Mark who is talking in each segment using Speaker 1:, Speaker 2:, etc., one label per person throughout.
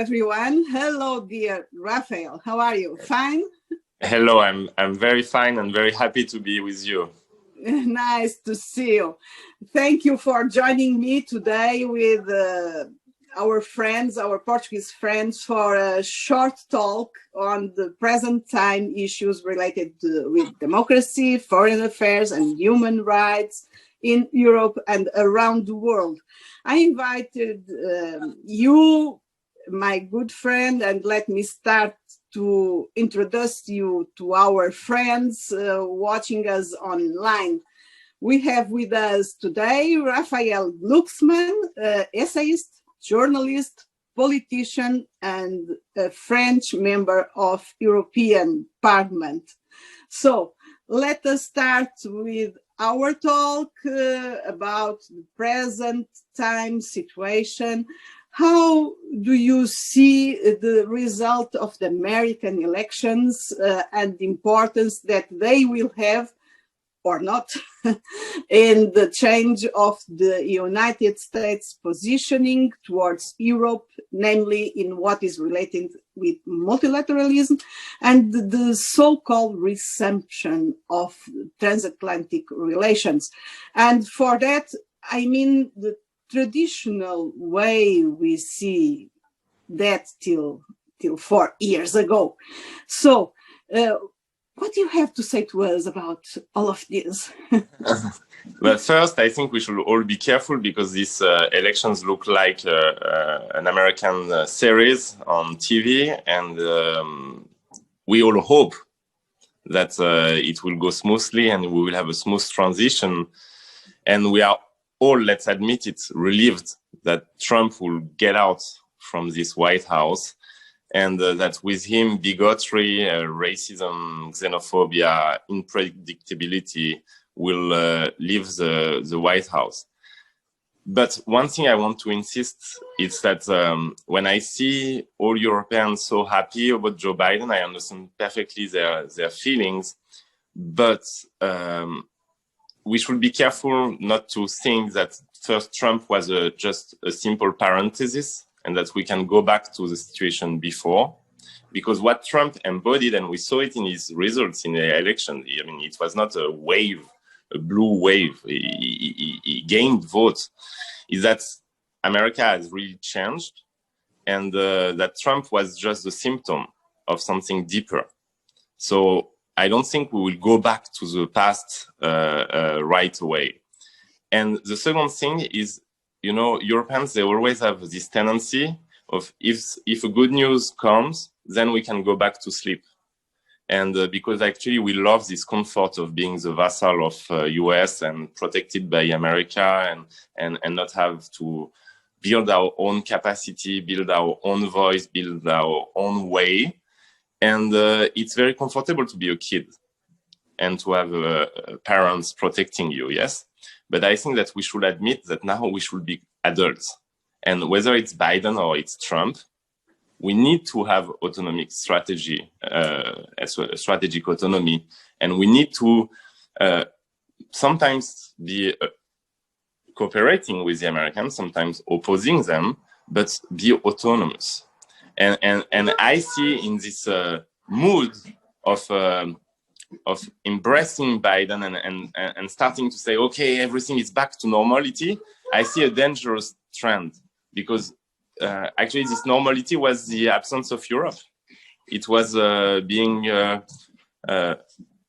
Speaker 1: everyone. Hello, dear Raphael. How are you? Fine?
Speaker 2: Hello, I'm very fine and very happy to be with you.
Speaker 1: Nice to see you. Thank you for joining me today with our friends, our Portuguese friends, for a short talk on the present time issues related with democracy, foreign affairs, and human rights in Europe and around the world. I invited you, my good friend, and let me start to introduce you to our friends watching us online. We have with us today Raphael Glucksmann, essayist, journalist, politician, and a French member of European Parliament. So let us start with our talk about the present time situation. How do you see the result of the American elections and the importance that they will have, or not, in the change of the United States positioning towards Europe, namely in what is related with multilateralism and the so-called resumption of transatlantic relations? And for that, I mean the traditional way we see that till 4 years ago. So, what do you have to say to us about all of this?
Speaker 2: Well, first, I think we should all be careful because these elections look like an American series on TV, and we all hope that it will go smoothly and we will have a smooth transition. And we are all, let's admit it, relieved that Trump will get out from this White House, and that with him, bigotry, racism, xenophobia, unpredictability will leave the White House. But one thing I want to insist is that when I see all Europeans so happy about Joe Biden, I understand perfectly their feelings, but we should be careful not to think that first Trump was just a simple parenthesis and that we can go back to the situation before. Because what Trump embodied, and we saw it in his results in the election, I mean, it was not a wave, a blue wave. He gained votes, is that America has really changed, and that Trump was just a symptom of something deeper. So I don't think we will go back to the past right away. And the second thing is, you know, Europeans, they always have this tendency of if a good news comes, then we can go back to sleep. And because actually we love this comfort of being the vassal of US and protected by America and not have to build our own capacity, build our own voice, build our own way. And it's very comfortable to be a kid and to have parents protecting you, yes? But I think that we should admit that now we should be adults. And whether it's Biden or it's Trump, we need to have autonomic strategy, strategic autonomy. And we need to sometimes be cooperating with the Americans, sometimes opposing them, but be autonomous. And I see in this mood of embracing Biden and starting to say, okay, everything is back to normality, I see a dangerous trend because actually this normality was the absence of Europe. It was being,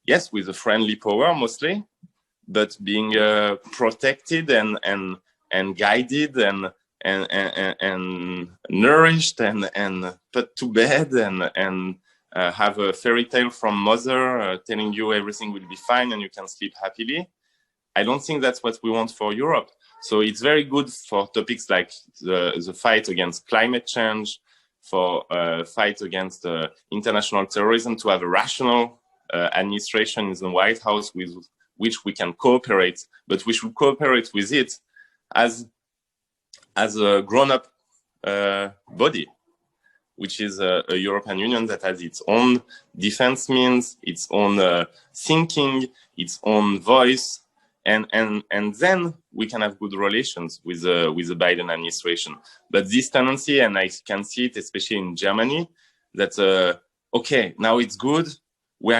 Speaker 2: yes, with a friendly power mostly, but being protected and guided and nourished and put to bed and have a fairy tale from mother telling you everything will be fine and you can sleep happily. I don't think that's what we want for Europe. So it's very good for topics like the fight against climate change, for fight against international terrorism, to have a rational administration in the White House with which we can cooperate, but we should cooperate with it as a grown-up body, which is a European Union that has its own defense means, its own thinking, its own voice, and then we can have good relations with the Biden administration. But this tendency, and I can see it especially in Germany, that okay, now it's good. We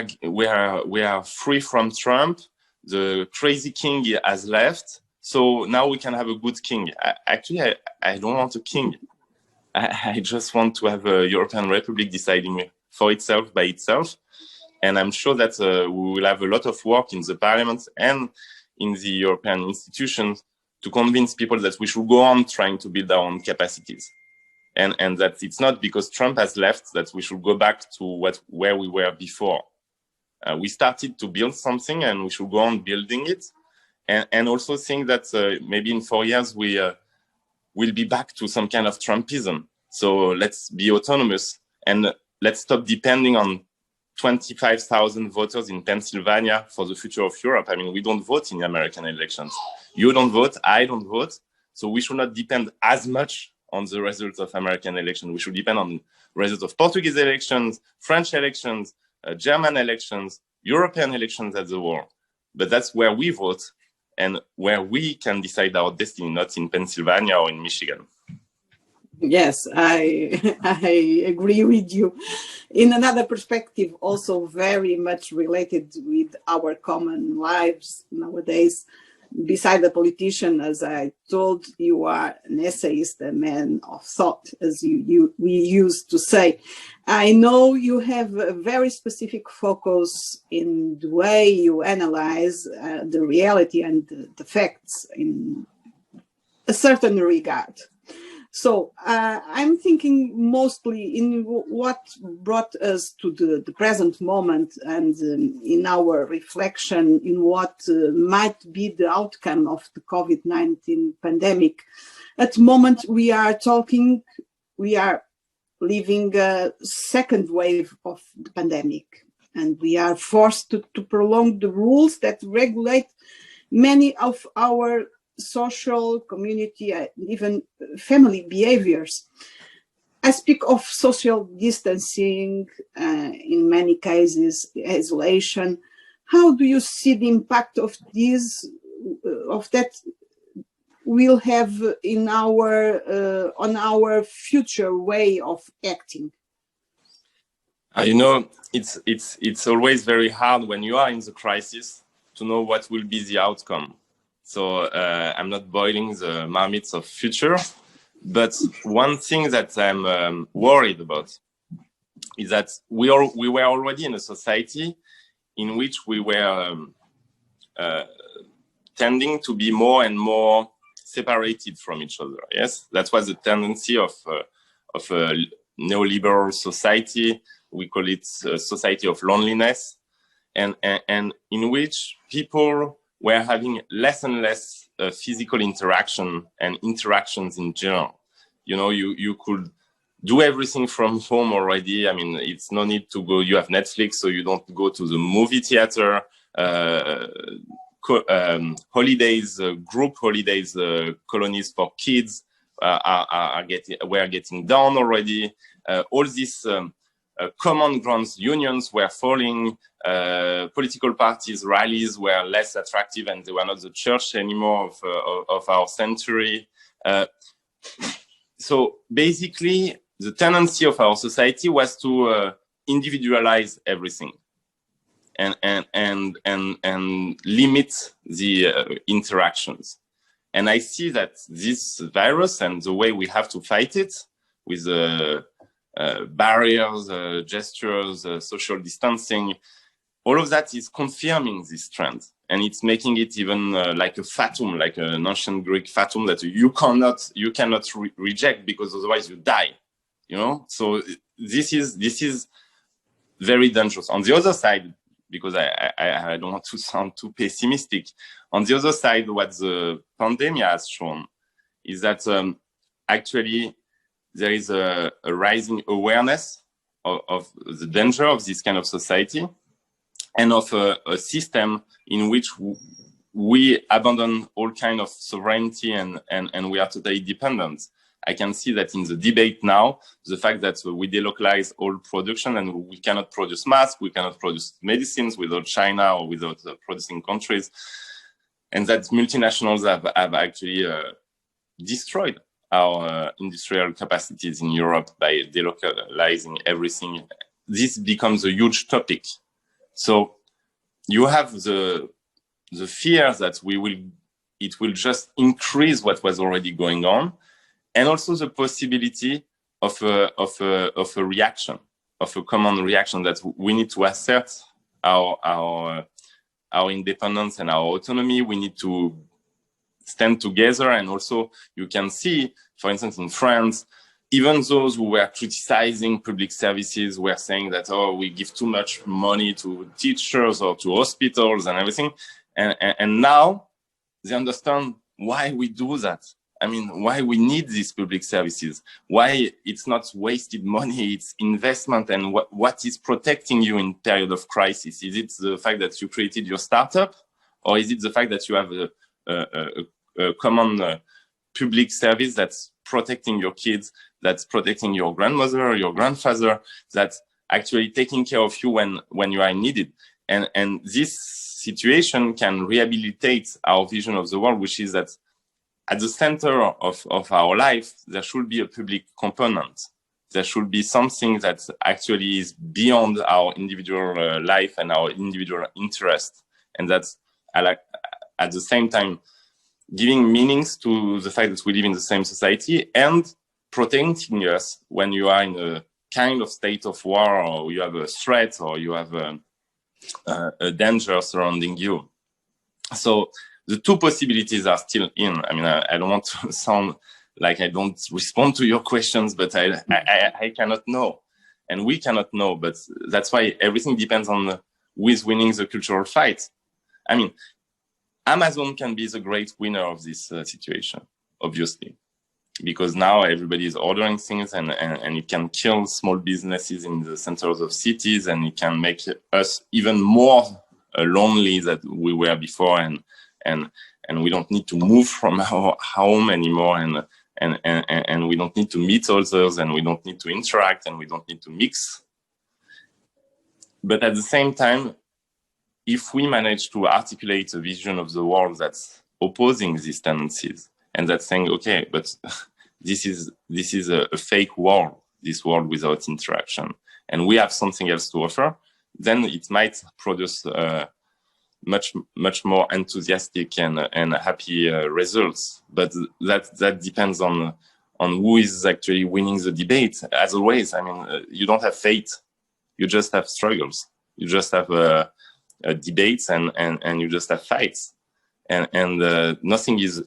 Speaker 2: are free from Trump. The crazy king has left, so now we can have a good king. Actually, I don't want a king. I just want to have a European Republic deciding for itself by itself. And I'm sure that we will have a lot of work in the Parliament and in the European institutions to convince people that we should go on trying to build our own capacities. And that it's not because Trump has left that we should go back to where we were before. We started to build something and we should go on building it. And also think that maybe in 4 years we'll be back to some kind of Trumpism. So let's be autonomous and let's stop depending on 25,000 voters in Pennsylvania for the future of Europe. I mean, we don't vote in American elections. You don't vote, I don't vote. So we should not depend as much on the results of American elections. We should depend on results of Portuguese elections, French elections, German elections, European elections as a whole. But that's where we vote and where we can decide our destiny, not in Pennsylvania or in Michigan.
Speaker 1: Yes, I agree with you. In another perspective, also very much related with our common lives nowadays, beside the politician, as I told, you are an essayist, a man of thought, as we used to say. I know you have a very specific focus in the way you analyze the reality and the facts in a certain regard. So I'm thinking mostly in what brought us to the present moment and in our reflection in what might be the outcome of the COVID-19 pandemic. At the moment we are talking, we are living a second wave of the pandemic, and we are forced to prolong the rules that regulate many of our social, community, even family behaviors. I speak of social distancing, in many cases, isolation. How do you see the impact of that will have in on our future way of acting?
Speaker 2: You know, it's always very hard when you are in the crisis to know what will be the outcome. So I'm not boiling the marmits of future, but one thing that I'm worried about is that we were already in a society in which we were tending to be more and more separated from each other. Yes, that was the tendency of a neoliberal society. We call it a society of loneliness, and in which people were having less and less physical interaction and interactions in general. You know, you could do everything from home already. I mean, it's no need to go. You have Netflix, so you don't go to the movie theater. Holidays, group holidays, colonies for kids were getting down already. All these common grounds unions were falling. Political parties rallies were less attractive, and they were not the church anymore of our century. So basically, the tendency of our society was to individualize everything and limit the interactions. And I see that this virus and the way we have to fight it with barriers, gestures, social distancing, all of that is confirming this trend. And it's making it even like a fatum, like an ancient Greek fatum that you cannot reject, because otherwise you die, you know? So this is very dangerous. On the other side, because I don't want to sound too pessimistic, on the other side, what the pandemic has shown is that actually there is a rising awareness of the danger of this kind of society and of a system in which we abandon all kind of sovereignty and we are totally dependent. I can see that in the debate now, the fact that we delocalize all production and we cannot produce masks, we cannot produce medicines without China or without producing countries. and that multinationals have actually destroyed our industrial capacities in Europe by delocalizing everything. This becomes a huge topic. So you have the fear that it will just increase what was already going on, and also the possibility of a reaction, of a common reaction, that we need to assert our independence and our autonomy. We need to stand together. And also you can see, for instance, in France, even those who were criticizing public services were saying that, oh, we give too much money to teachers or to hospitals and everything. And now they understand why we do that. I mean, why we need these public services, why it's not wasted money, it's investment, and what is protecting you in period of crisis. Is it the fact that you created your startup, or is it the fact that you have a common public service that's protecting your kids, that's protecting your grandmother or your grandfather, that's actually taking care of you when you are needed? And this situation can rehabilitate our vision of the world, which is that at the center of our life, there should be a public component. There should be something that actually is beyond our individual life and our individual interest. And that's at the same time giving meanings to the fact that we live in the same society and protecting us when you are in a kind of state of war, or you have a threat, or you have a danger surrounding you. So the two possibilities are still in. I mean, I don't want to sound like I don't respond to your questions, but I cannot know, and we cannot know. But that's why everything depends on who is winning the cultural fight. I mean, Amazon can be the great winner of this situation, obviously, because now everybody is ordering things, and it can kill small businesses in the centers of cities, and it can make us even more lonely than we were before, and we don't need to move from our home anymore, and we don't need to meet others, and we don't need to interact, and we don't need to mix. But at the same time, if we manage to articulate a vision of the world that's opposing these tendencies, and that's saying, okay, but this is a fake world, this world without interaction, and we have something else to offer, then it might produce much more enthusiastic and happy results. But that depends on who is actually winning the debate. As always, I mean, you don't have fate, you just have struggles, you just have debates, and you just have fights, and nothing is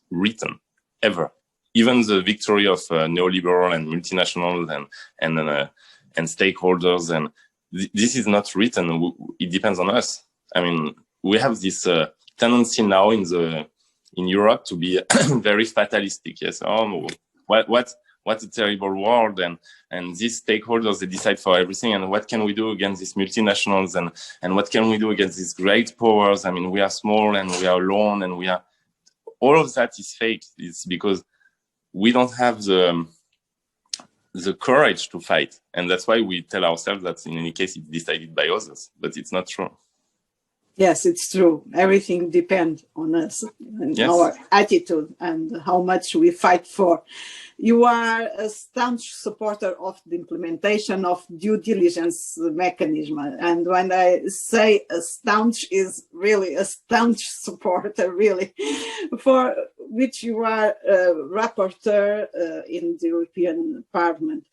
Speaker 2: written ever. Even the victory of neoliberal and multinational and stakeholders, and this is not written. It depends on us. I mean, we have this tendency now in Europe to be very fatalistic. Yes, oh, what a terrible world, and these stakeholders, they decide for everything. And what can we do against these multinationals, and what can we do against these great powers? I mean, we are small, and we are alone, and all of that is fake. It's because we don't have the courage to fight, and that's why we tell ourselves that in any case it's decided by others, but it's not true.
Speaker 1: Yes, it's true. Everything depends on us and
Speaker 2: yes.
Speaker 1: Our attitude and how much we fight for. You are a staunch supporter of the implementation of due diligence mechanism. And when I say a staunch, is really a staunch supporter, really, for which you are a rapporteur in the European Parliament.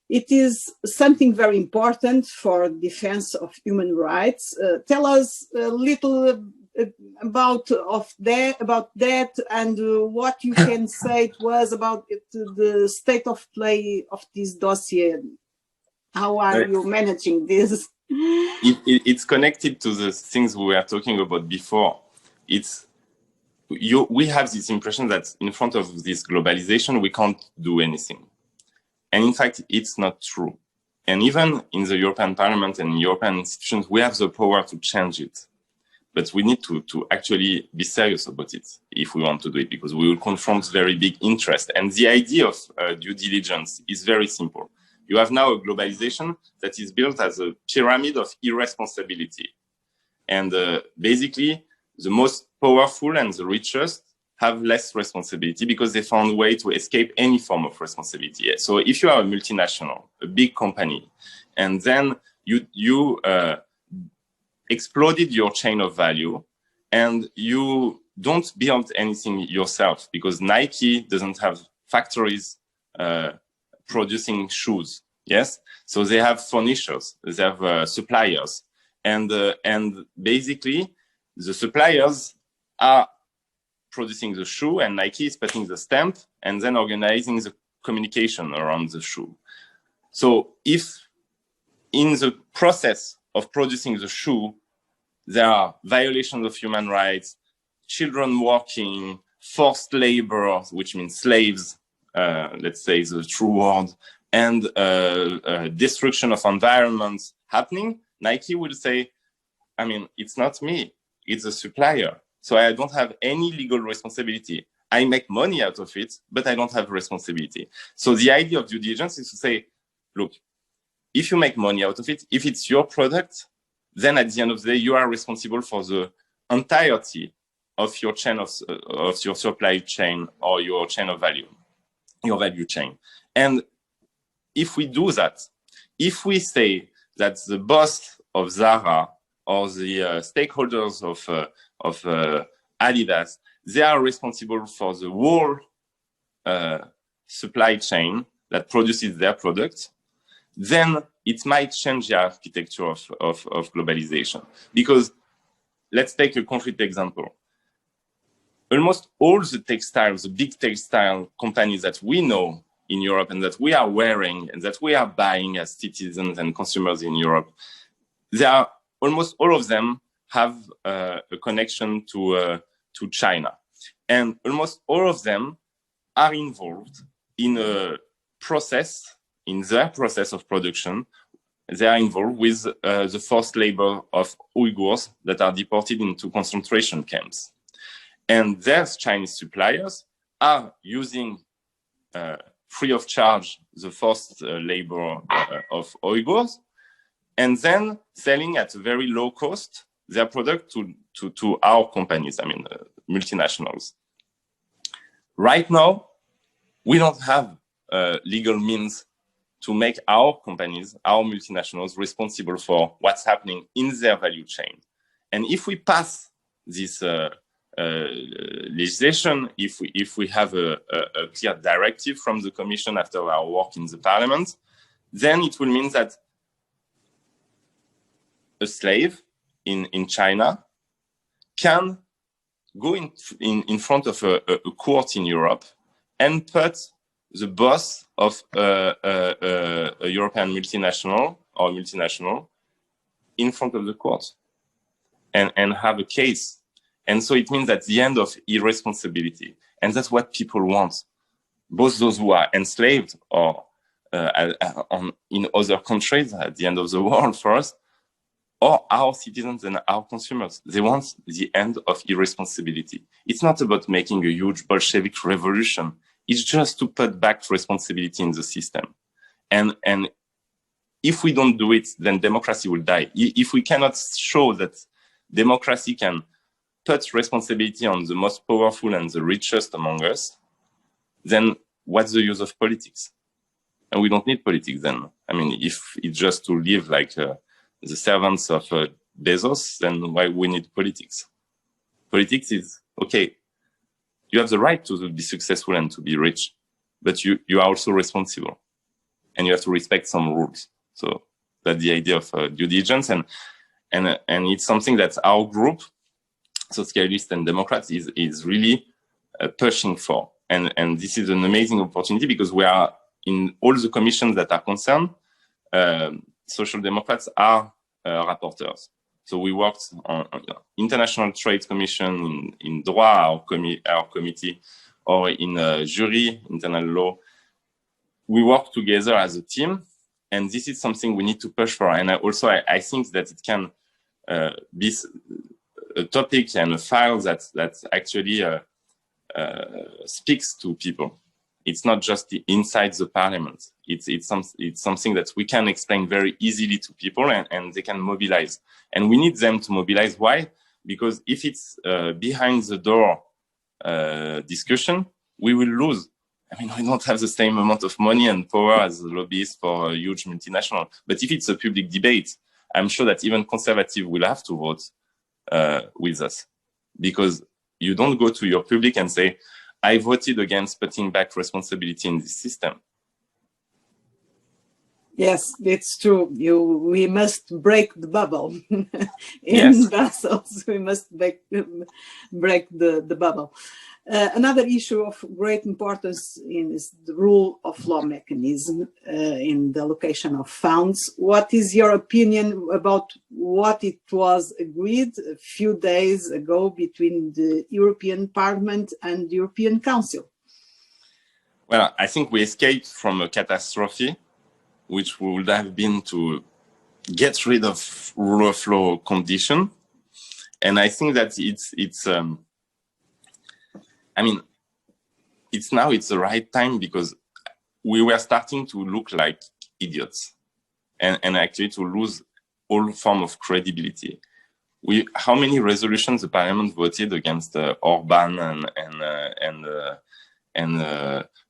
Speaker 1: It is something very important for defense of human rights. Tell us a little about that, and what you can say to us about the state of play of this dossier. How are you managing this?
Speaker 2: It's connected to the things we were talking about before. We have this impression that in front of this globalization, we can't do anything. And in fact, it's not true. And even in the European Parliament and European institutions, we have the power to change it. But we need to actually be serious about it if we want to do it, because we will confront very big interest. And the idea of due diligence is very simple. You have now a globalization that is built as a pyramid of irresponsibility. And basically, the most powerful and the richest have less responsibility because they found a way to escape any form of responsibility. So if you are a multinational, a big company, and then you exploded your chain of value and you don't build anything yourself because Nike doesn't have factories producing shoes. Yes, so they have furnishers, they have suppliers, and basically the suppliers are producing the shoe, and Nike is putting the stamp and then organizing the communication around the shoe. So if in the process of producing the shoe, there are violations of human rights, children working, forced labor, which means slaves, let's say the true word, and destruction of environments happening, Nike will say, I mean, it's not me, it's a supplier. So I don't have any legal responsibility. I make money out of it, but I don't have responsibility. So the idea of due diligence is to say, look, if you make money out of it, if it's your product, then at the end of the day, you are responsible for the entirety of your chain of your supply chain or your chain of value, your value chain. And if we do that, if we say that the boss of Zara or the stakeholders of Adidas, they are responsible for the whole supply chain that produces their products, then it might change the architecture of globalization. Because let's take a concrete example. Almost all the textiles, the big textile companies that we know in Europe and that we are wearing and that we are buying as citizens and consumers in Europe, they are almost all of them have a connection to China. And almost all of them are involved in a process, in their process of production. They are involved with the forced labor of Uyghurs that are deported into concentration camps. And their Chinese suppliers are using free of charge the forced labor of Uyghurs, and then selling at a very low cost their product to our companies, I mean, multinationals. Right now, we don't have legal means to make our companies, our multinationals, responsible for what's happening in their value chain. And if we pass this legislation, if we have a clear directive from the Commission after our work in the Parliament, then it will mean that a slave in China can go in front of a court in Europe and put the boss of a European multinational or multinational in front of the court and have a case. And so it means at the end of irresponsibility. And that's what people want. Both those who are enslaved or in other countries at the end of the world for us, or our citizens and our consumers. They want the end of irresponsibility. It's not about making a huge Bolshevik revolution. It's just to put back responsibility in the system. And if we don't do it, then democracy will die. If we cannot show that democracy can put responsibility on the most powerful and the richest among us, then what's the use of politics? And we don't need politics then. I mean, if it's just to live like the servants of Bezos, then why we need politics? Politics is, okay, you have the right to be successful and to be rich, but you are also responsible and you have to respect some rules. So that's the idea of due diligence. And it's something that our group, Socialists and Democrats, is really pushing for. And this is an amazing opportunity because we are in all the commissions that are concerned. Social Democrats are rapporteurs. So we worked on International Trade Commission, in Droit, our committee, or in jury, internal law. We work together as a team, and this is something we need to push for. And I think that it can be a topic and a file that actually speaks to people. It's not just inside the parliament. It's something that we can explain very easily to people and they can mobilize. And we need them to mobilize. Why? because if it's behind the door discussion, we will lose. I mean, we don't have the same amount of money and power as the lobbyists for a huge multinational. But if it's a public debate, I'm sure that even conservatives will have to vote with us, because you don't go to your public and say, I voted against putting back responsibility in this system.
Speaker 1: Yes, it's true. We must break the bubble
Speaker 2: Yes.
Speaker 1: Brussels. We must break the bubble. Another issue of great importance is the rule of law mechanism in the allocation of funds. What is your opinion about what it was agreed a few days ago between the European Parliament and the European Council?
Speaker 2: Well, I think we escaped from a catastrophe, which would have been to get rid of rule of law condition. And I think that it's the right time, because we were starting to look like idiots and actually to lose all form of credibility. How many resolutions the Parliament voted against Orban and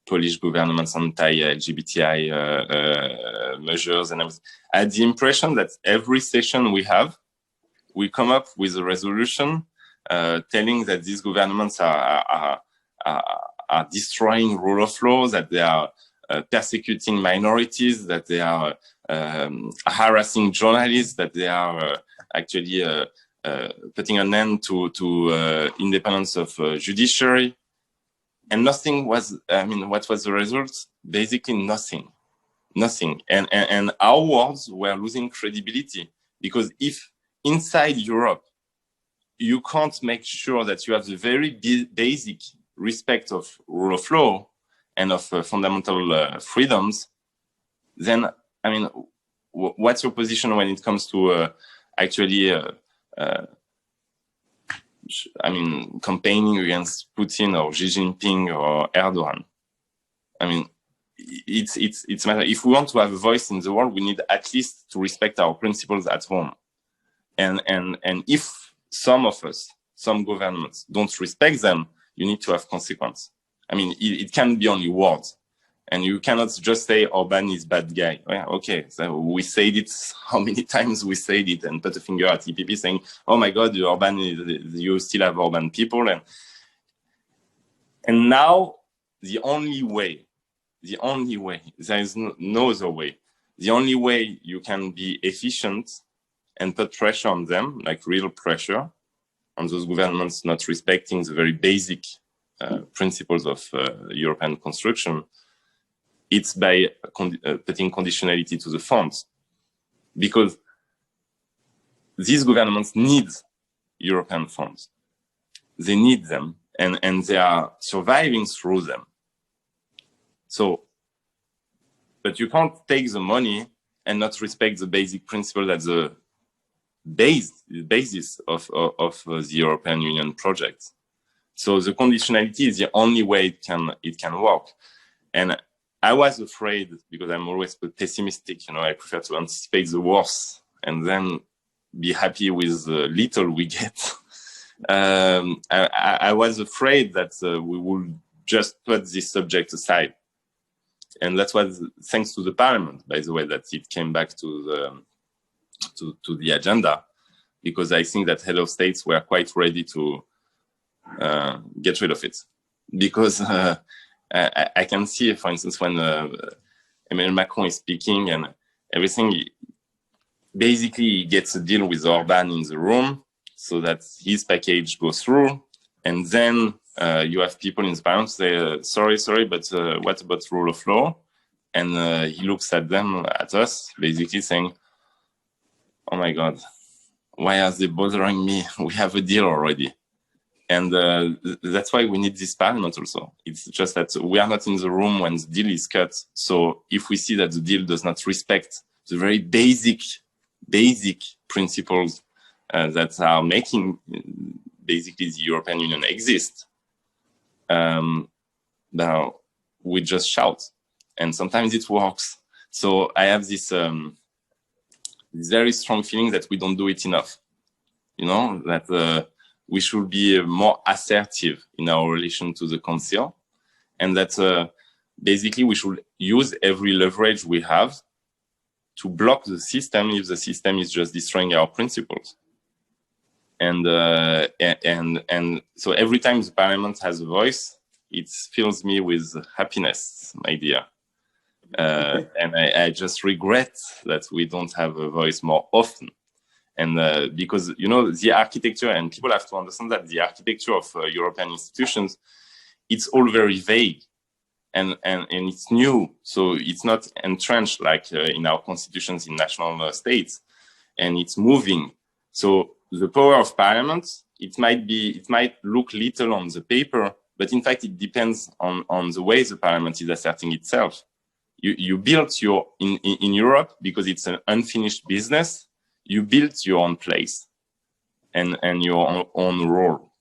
Speaker 2: Polish government's anti-LGBTI measures and everything? I had the impression that every session we come up with a resolution telling that these governments are destroying rule of law, that they are persecuting minorities, that they are harassing journalists, that they are actually putting an end to independence of judiciary. And nothing was, what was the result? Basically nothing. And our words were losing credibility, because if inside Europe, you can't make sure that you have the very basic respect of rule of law and of fundamental freedoms, then, what's your position when it comes to campaigning against Putin or Xi Jinping or Erdogan? It's matter. If we want to have a voice in the world, we need at least to respect our principles at home. And if some governments don't respect them, you need to have consequence. It can be only words, and you cannot just say Orban is bad guy. Okay, so we said it. How many times we said it, and put a finger at EPP saying, "Oh my God, Orban, you still have Orban people." And now the only way, there is no other way. The only way you can be efficient and put pressure on them, like real pressure on those governments not respecting the very basic principles of European construction, it's by putting conditionality to the funds. Because these governments need European funds. They need them, and they are surviving through them. So, but you can't take the money and not respect the basic principle that's the basis of the European Union project. So the conditionality is the only way it can work. And I was afraid, because I'm always pessimistic, I prefer to anticipate the worst and then be happy with the little we get. I was afraid that we would just put this subject aside. And that was thanks to the Parliament, by the way, that it came back to the agenda, because I think that head of states were quite ready to get rid of it. Because I can see, for instance, when Emmanuel Macron is speaking and everything, basically he gets a deal with Orban in the room so that his package goes through. And then you have people in the Parliament say, sorry, but what about rule of law? And he looks at us, basically saying, oh my God, why are they bothering me? We have a deal already. And that's why we need this Parliament also. It's just that we are not in the room when the deal is cut. So if we see that the deal does not respect the very basic principles that are making basically the European Union exist, now we just shout. And sometimes it works. So I have this very strong feeling that we don't do it enough. you know, that we should be more assertive in our relation to the Council, and that basically we should use every leverage we have to block the system if the system is just destroying our principles. And so every time the Parliament has a voice, it fills me with happiness, my dear. And I just regret that we don't have a voice more often. And because, you know, the architecture, and people have to understand that the architecture of European institutions, it's all very vague. And it's new, so it's not entrenched like in our constitutions in national states, and it's moving. So the power of Parliament, it might look little on the paper, but in fact it depends on the way the Parliament is asserting itself. You built in Europe, because it's an unfinished business, you built your own place and your own role.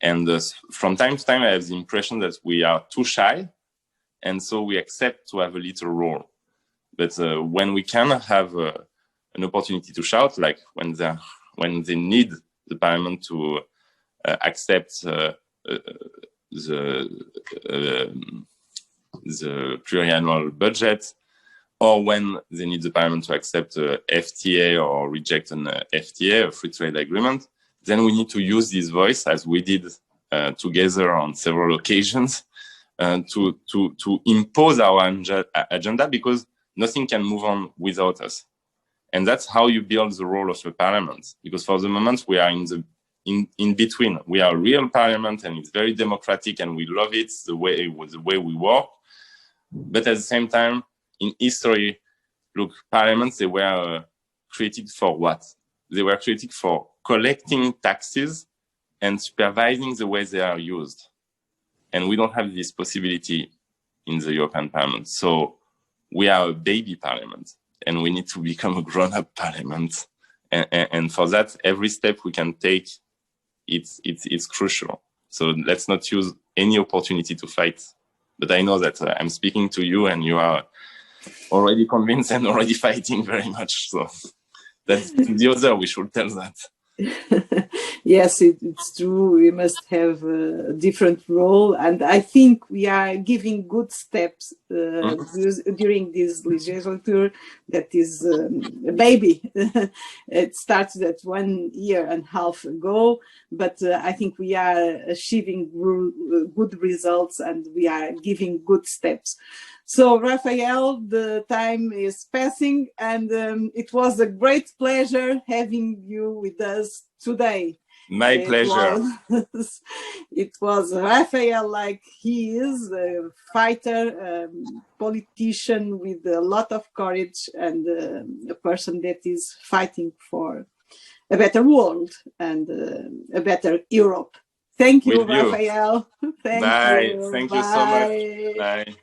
Speaker 2: And from time to time I have the impression that we are too shy, and so we accept to have a little role. But when we can have an opportunity to shout, like when they need the Parliament to accept the pluriannual budget, or when they need the Parliament to accept a FTA or reject an FTA, a free trade agreement, then we need to use this voice, as we did together on several occasions, to impose our agenda, because nothing can move on without us. And that's how you build the role of a parliament, because for the moment we are in between. We are a real parliament, and it's very democratic, and we love it, the way we work. But at the same time, in history, look, parliaments, they were created for what? They were created for collecting taxes and supervising the way they are used. And we don't have this possibility in the European Parliament. So we are a baby parliament, and we need to become a grown-up parliament. And for that, every step we can take, it's crucial. So let's not use any opportunity to fight. But I know that I'm speaking to you, and you are already convinced and already fighting very much. So that's the other, we should tell that.
Speaker 1: Yes, it's true. We must have a different role, and I think we are giving good steps during this legislature. That is a baby. It started at 1.5 years ago, but I think we are achieving good results, and we are giving good steps. So, Raphael, the time is passing, and it was a great pleasure having you with us today.
Speaker 2: My pleasure.
Speaker 1: It was Raphael, like he is, a fighter, politician with a lot of courage, and a person that is fighting for a better world and a better Europe. Thank you, Raphael.
Speaker 2: Bye. Thank you so much. Bye.